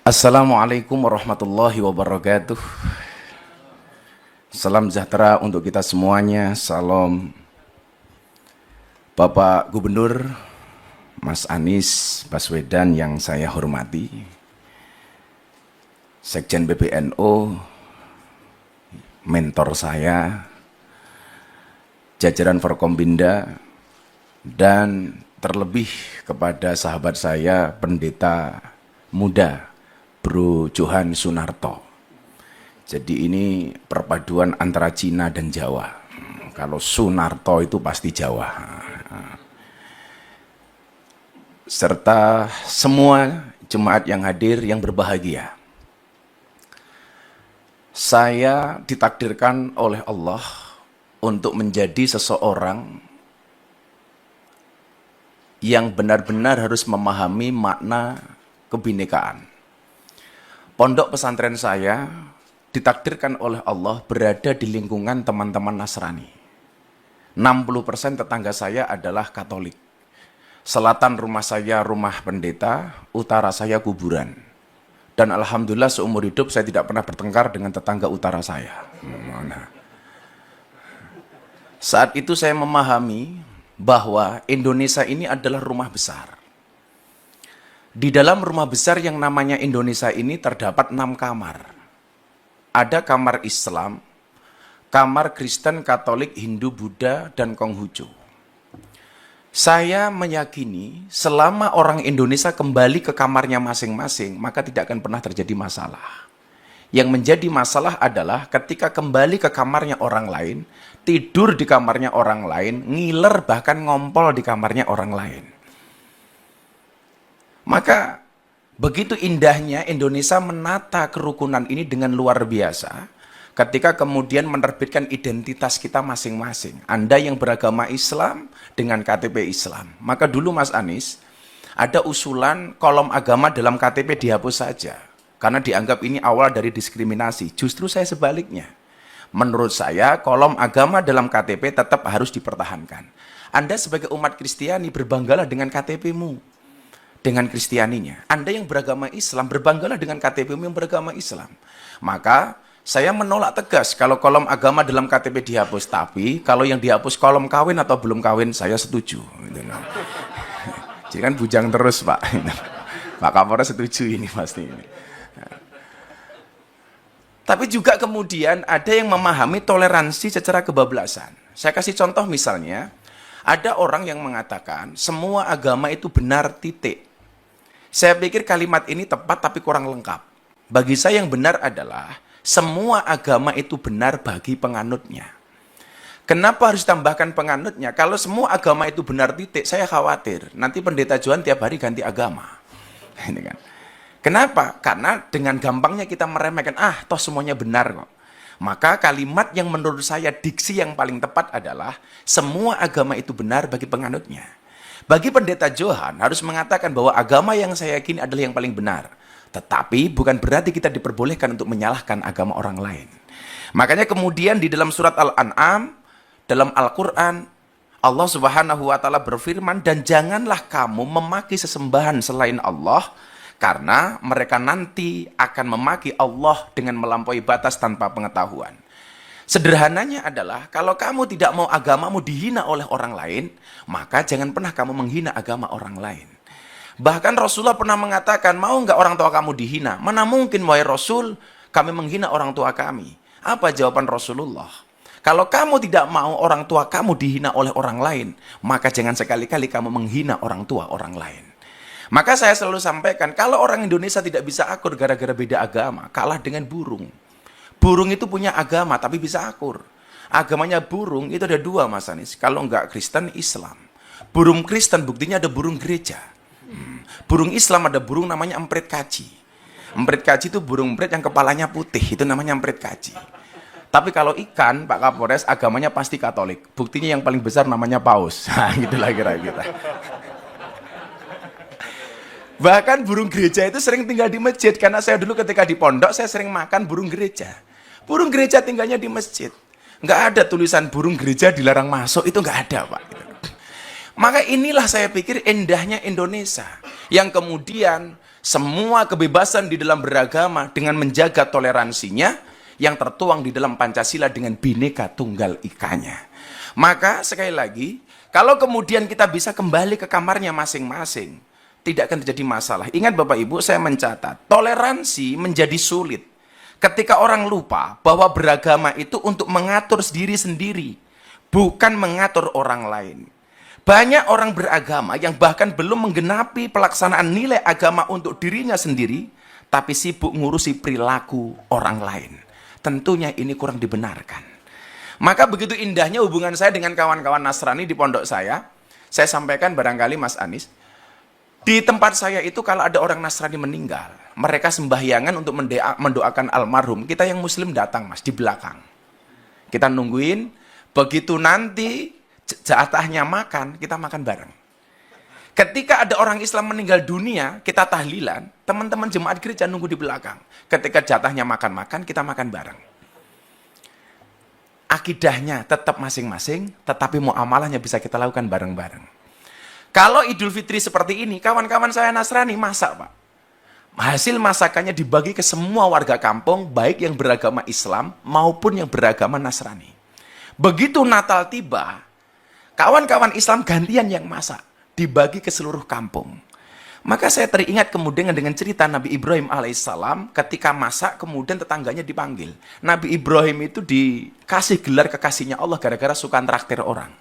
Assalamualaikum warahmatullahi wabarakatuh. Salam sejahtera untuk kita semuanya. Salam Bapak Gubernur Mas Anies Baswedan yang saya hormati, Sekjen PBNU, mentor saya, jajaran Forkombinda, dan terlebih kepada sahabat saya pendeta muda Bro Johan Sunarto. Jadi ini perpaduan antara Cina dan Jawa. Kalau Sunarto itu pasti Jawa. Serta semua jemaat yang hadir yang berbahagia. Saya ditakdirkan oleh Allah untuk menjadi seseorang yang benar-benar harus memahami makna kebinekaan. Pondok pesantren saya ditakdirkan oleh Allah berada di lingkungan teman-teman Nasrani. 60% tetangga saya adalah Katolik. Selatan rumah saya rumah pendeta, utara saya kuburan. Dan alhamdulillah seumur hidup saya tidak pernah bertengkar dengan tetangga utara saya. Saat itu saya memahami bahwa Indonesia ini adalah rumah besar. Di dalam rumah besar yang namanya Indonesia ini terdapat 6 kamar. Ada kamar Islam, kamar Kristen, Katolik, Hindu, Buddha, dan Konghucu. Saya meyakini selama orang Indonesia kembali ke kamarnya masing-masing, maka tidak akan pernah terjadi masalah. Yang menjadi masalah adalah ketika kembali ke kamarnya orang lain, tidur di kamarnya orang lain, ngiler bahkan ngompol di kamarnya orang lain. Maka begitu indahnya Indonesia menata kerukunan ini dengan luar biasa ketika kemudian menerbitkan identitas kita masing-masing. Anda yang beragama Islam dengan KTP Islam. Maka dulu Mas Anies ada usulan kolom agama dalam KTP dihapus saja. Karena dianggap ini awal dari diskriminasi. Justru saya sebaliknya. Menurut saya kolom agama dalam KTP tetap harus dipertahankan. Anda sebagai umat Kristiani berbanggalah dengan KTP-mu. Dengan Kristianinya. Anda yang beragama Islam, berbanggalah dengan KTP yang beragama Islam. Maka, saya menolak tegas kalau kolom agama dalam KTP dihapus. Tapi, kalau yang dihapus kolom kawin atau belum kawin, saya setuju. Jadi kan bujang terus, Pak. Pak Kapolres setuju ini pasti. Tapi juga kemudian ada yang memahami toleransi secara kebablasan. Saya kasih contoh misalnya, ada orang yang mengatakan semua agama itu benar titik. Saya pikir kalimat ini tepat tapi kurang lengkap. Bagi saya yang benar adalah semua agama itu benar bagi penganutnya. Kenapa harus tambahkan penganutnya? Kalau semua agama itu benar titik, saya khawatir nanti pendeta Johan tiap hari ganti agama. Ini kan. Kenapa? Karena dengan gampangnya kita meremehkan, toh semuanya benar kok. Maka kalimat yang menurut saya diksi yang paling tepat adalah semua agama itu benar bagi penganutnya. Bagi pendeta Johan harus mengatakan bahwa agama yang saya yakini adalah yang paling benar. Tetapi bukan berarti kita diperbolehkan untuk menyalahkan agama orang lain. Makanya kemudian di dalam surat Al-An'am, dalam Al-Quran, Allah Subhanahu wa Ta'ala berfirman, dan janganlah kamu memaki sesembahan selain Allah, karena mereka nanti akan memaki Allah dengan melampaui batas tanpa pengetahuan. Sederhananya adalah, kalau kamu tidak mau agamamu dihina oleh orang lain, maka jangan pernah kamu menghina agama orang lain. Bahkan Rasulullah pernah mengatakan, mau nggak orang tua kamu dihina? Mana mungkin, wahai Rasul, kami menghina orang tua kami. Apa jawaban Rasulullah? Kalau kamu tidak mau orang tua kamu dihina oleh orang lain, maka jangan sekali-kali kamu menghina orang tua orang lain. Maka saya selalu sampaikan, kalau orang Indonesia tidak bisa akur gara-gara beda agama, kalah dengan burung. Burung itu punya agama, tapi bisa akur. Agamanya burung itu ada 2, Mas Anies. Kalau enggak Kristen, Islam. Burung Kristen buktinya ada burung gereja. Burung Islam ada burung namanya emprit kaji. Emprit kaji itu burung emprit yang kepalanya putih, itu namanya emprit kaji. Tapi kalau ikan, Pak Kapolres, agamanya pasti Katolik. Buktinya yang paling besar namanya paus. Nah, gitulah kira-kira. Bahkan burung gereja itu sering tinggal di masjid. Karena saya dulu ketika di pondok, saya sering makan burung gereja. Burung gereja tinggalnya di masjid. Nggak ada tulisan burung gereja dilarang masuk, itu nggak ada, Pak. Maka inilah saya pikir indahnya Indonesia. Yang kemudian semua kebebasan di dalam beragama dengan menjaga toleransinya yang tertuang di dalam Pancasila dengan Bhinneka Tunggal Ikanya. Maka sekali lagi, kalau kemudian kita bisa kembali ke kamarnya masing-masing, tidak akan terjadi masalah. Ingat Bapak Ibu, saya mencatat, toleransi menjadi sulit ketika orang lupa bahwa beragama itu untuk mengatur diri sendiri, bukan mengatur orang lain. Banyak orang beragama yang bahkan belum menggenapi pelaksanaan nilai agama untuk dirinya sendiri, tapi sibuk ngurusi perilaku orang lain. Tentunya ini kurang dibenarkan. Maka begitu indahnya hubungan saya dengan kawan-kawan Nasrani di pondok saya sampaikan barangkali Mas Anies, di tempat saya itu kalau ada orang Nasrani meninggal, mereka sembahyangan untuk mendoakan almarhum. Kita yang Muslim datang Mas, di belakang. Kita nungguin, begitu nanti jatahnya makan, kita makan bareng. Ketika ada orang Islam meninggal dunia, kita tahlilan, teman-teman jemaat gereja nunggu di belakang. Ketika jatahnya makan-makan, kita makan bareng. Akidahnya tetap masing-masing, tetapi muamalahnya bisa kita lakukan bareng-bareng. Kalau Idul Fitri seperti ini, kawan-kawan saya Nasrani masak, Pak. Hasil masakannya dibagi ke semua warga kampung, baik yang beragama Islam maupun yang beragama Nasrani. Begitu Natal tiba, kawan-kawan Islam gantian yang masak, dibagi ke seluruh kampung. Maka saya teringat kemudian dengan cerita Nabi Ibrahim alaihissalam, ketika masak kemudian tetangganya dipanggil. Nabi Ibrahim itu dikasih gelar kekasihnya Allah gara-gara suka traktir orang.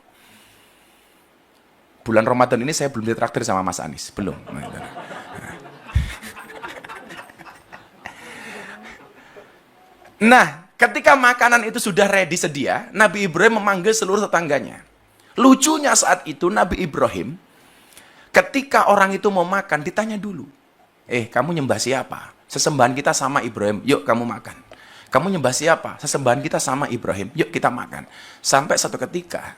Bulan Ramadan ini saya belum ditraktir sama Mas Anies, belum. Nah, ketika makanan itu sudah ready sedia, Nabi Ibrahim memanggil seluruh tetangganya. Lucunya saat itu Nabi Ibrahim, ketika orang itu mau makan, ditanya dulu. Kamu nyembah siapa? Sesembahan kita sama Ibrahim, yuk kamu makan. Kamu nyembah siapa? Sesembahan kita sama Ibrahim, yuk kita makan. Sampai satu ketika,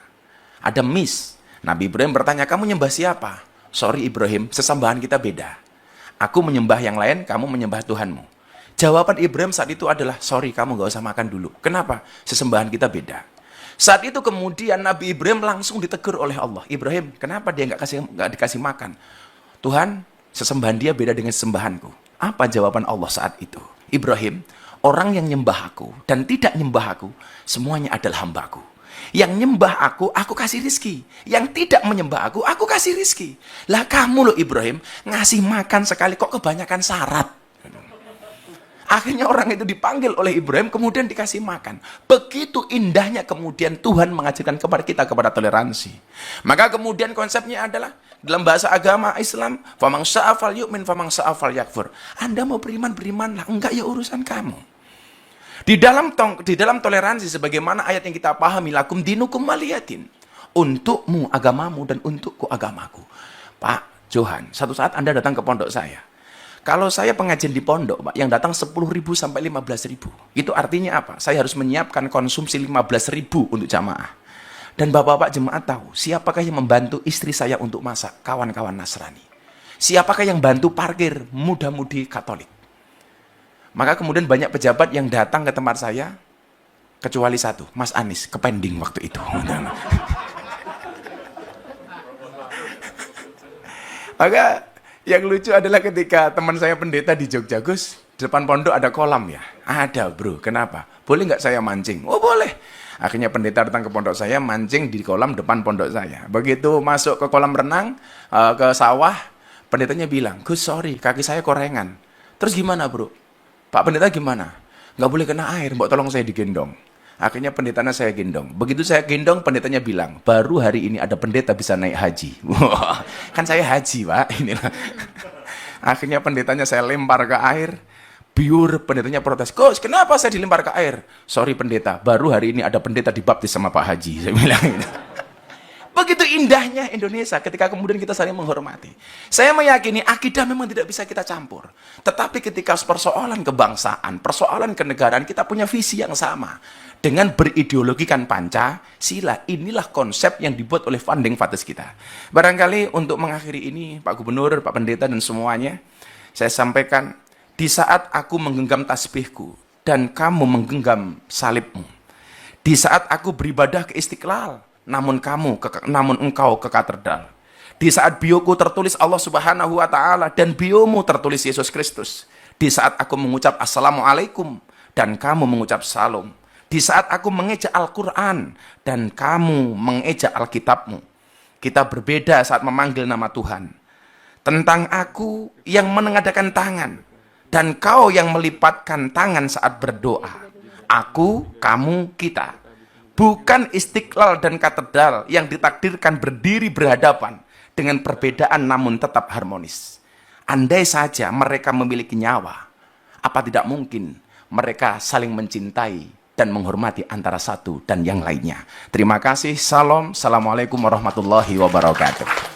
ada miss. Nabi Ibrahim bertanya, kamu nyembah siapa? Sorry Ibrahim, sesembahan kita beda. Aku menyembah yang lain, kamu menyembah Tuhanmu. Jawaban Ibrahim saat itu adalah, sorry kamu gak usah makan dulu. Kenapa? Sesembahan kita beda. Saat itu kemudian Nabi Ibrahim langsung ditegur oleh Allah. Ibrahim, kenapa dia gak dikasih makan? Tuhan, sesembahan dia beda dengan sesembahanku. Apa jawaban Allah saat itu? Ibrahim, orang yang nyembah aku dan tidak nyembah aku, semuanya adalah hambaku. Yang nyembah aku kasih rizki. Yang tidak menyembah aku kasih rizki. Lah kamu loh Ibrahim, ngasih makan sekali kok kebanyakan syarat. Akhirnya orang itu dipanggil oleh Ibrahim, kemudian dikasih makan. Begitu indahnya kemudian Tuhan mengajarkan kepada kita kepada toleransi. Maka kemudian konsepnya adalah, dalam bahasa agama Islam, famang sya'afal yu'min, famang sya'afal yakfur. Anda mau berimanlah, enggak ya urusan kamu. Di dalam toleransi, sebagaimana ayat yang kita pahami, lakum dinukum waliyatin. Untukmu agamamu dan untukku agamaku. Pak Johan, satu saat Anda datang ke pondok saya. Kalau saya pengajian di pondok, Pak, yang datang 10.000 sampai 15.000. Itu artinya apa? Saya harus menyiapkan konsumsi 15.000 untuk jamaah. Dan bapak-bapak jemaat tahu, siapakah yang membantu istri saya untuk masak? Kawan-kawan Nasrani. Siapakah yang bantu parkir? Muda-mudi Katolik. Maka kemudian banyak pejabat yang datang ke tempat saya, kecuali satu, Mas Anies, kepending waktu itu. Maka yang lucu adalah ketika teman saya pendeta di Jogja, Gus, di depan pondok ada kolam ya? Ada bro, kenapa? Boleh nggak saya mancing? Oh boleh. Akhirnya pendeta datang ke pondok saya, mancing di kolam depan pondok saya. Begitu masuk ke kolam renang, ke sawah, pendetanya bilang, Gus sorry, kaki saya korengan. Terus gimana bro? Pak pendeta gimana? Nggak boleh kena air, mbok tolong saya digendong. Akhirnya pendetanya saya gendong. Begitu saya gendong, pendetanya bilang, baru hari ini ada pendeta bisa naik haji. Wah, kan saya haji, Pak. Inilah. Akhirnya pendetanya saya lempar ke air. Biur, pendetanya protes. Gus, kenapa saya dilempar ke air? Sorry pendeta, baru hari ini ada pendeta dibaptis sama Pak Haji. Saya bilang gitu. Begitu indahnya Indonesia ketika kemudian kita saling menghormati. Saya meyakini akidah memang tidak bisa kita campur. Tetapi ketika persoalan kebangsaan, persoalan kenegaraan, kita punya visi yang sama. Dengan berideologikan Pancasila, inilah konsep yang dibuat oleh founding fathers kita. Barangkali untuk mengakhiri ini, Pak Gubernur, Pak Pendeta, dan semuanya, saya sampaikan, di saat aku menggenggam tasbihku, dan kamu menggenggam salibmu, di saat aku beribadah ke Istiqlal, namun engkau ke katedral. Di saat bioku tertulis Allah Subhanahu wa taala dan biomu tertulis Yesus Kristus. Di saat aku mengucap assalamualaikum dan kamu mengucap salam. Di saat aku mengeja Al-Qur'an dan kamu mengeja Alkitabmu. Kita berbeda saat memanggil nama Tuhan. Tentang aku yang menengadakan tangan dan kau yang melipatkan tangan saat berdoa. Aku, kamu, kita. Bukan istiqlal dan katedral yang ditakdirkan berdiri berhadapan dengan perbedaan namun tetap harmonis. Andai saja mereka memiliki nyawa, apa tidak mungkin mereka saling mencintai dan menghormati antara satu dan yang lainnya. Terima kasih. Salam. Assalamualaikum warahmatullahi wabarakatuh.